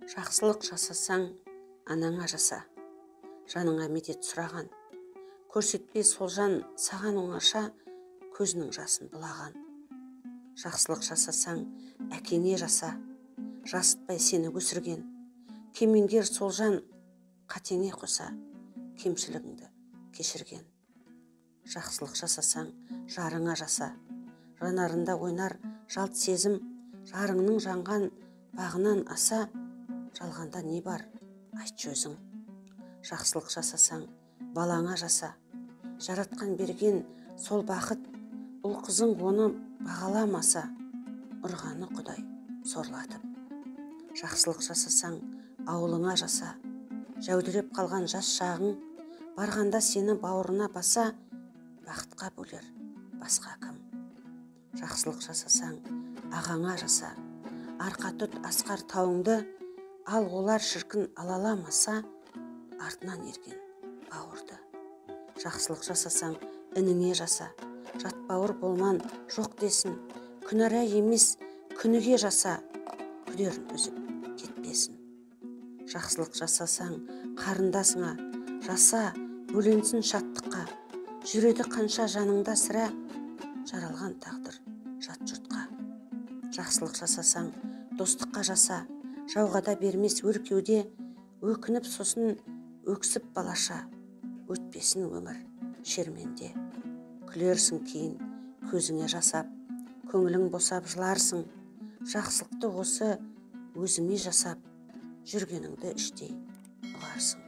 Жақсылық жасасаң, анаңа жаса. Жаныңа медет сұраған. Көрсетпе сол жан саған оңаша, көзінің жасын бұлаған. Жақсылық жасасаң, әкеңе жаса. Жасытпай сені өсірген. Кемеңгер сол жан қатеңе қоса, кемшілігіңді кешірген. Жақсылық жасасаң, жарыңа жаса. Жанарында ойнар жалт сезім, жарыңның жанған бағынан аса, жалғанда не бар, айтшы өзің. Жақсылық жасасаң, балаңа жаса. Жаратқан берген сол бақыт, ұл қызың оны бағаламаса, ұрғаны Құдай сорлатып. Жақсылық жасасаң, ауылыңа жаса. Жәудіреп қалған жас шағың, барғанда сені бауырына баса, бақытқа бөлер басқа кім. Жақсылық жасасаң, ағаңа жаса. Арқа тұт асқар тауыңды, ал олар шіркін алаламаса, артынан ерген бауырды. Жақсылық жасасаң, ініңе жаса. Жат бауыр болман жоқ десін. Күнәра емес, күніге жаса. Күдерін үзіп кетпесін. Жақсылық жасасаң, қарындасыңа жаса, бөленсін шаттыққа. Жүреді қанша жаныңда сірә, жаралған тағдыр жат жұртқа. Жақсылық жасасаң, достыққа жаса. Жауға да бермес өркеуде, өкініп сосын өксіп балаша. Өтпесін өмір шерменде. Күлерсің кейін көзіңе жасап, көңілің босап жыларсың. Жақсылықты осы өзіңе жасап, жүргеніңді іштей ұғарсың.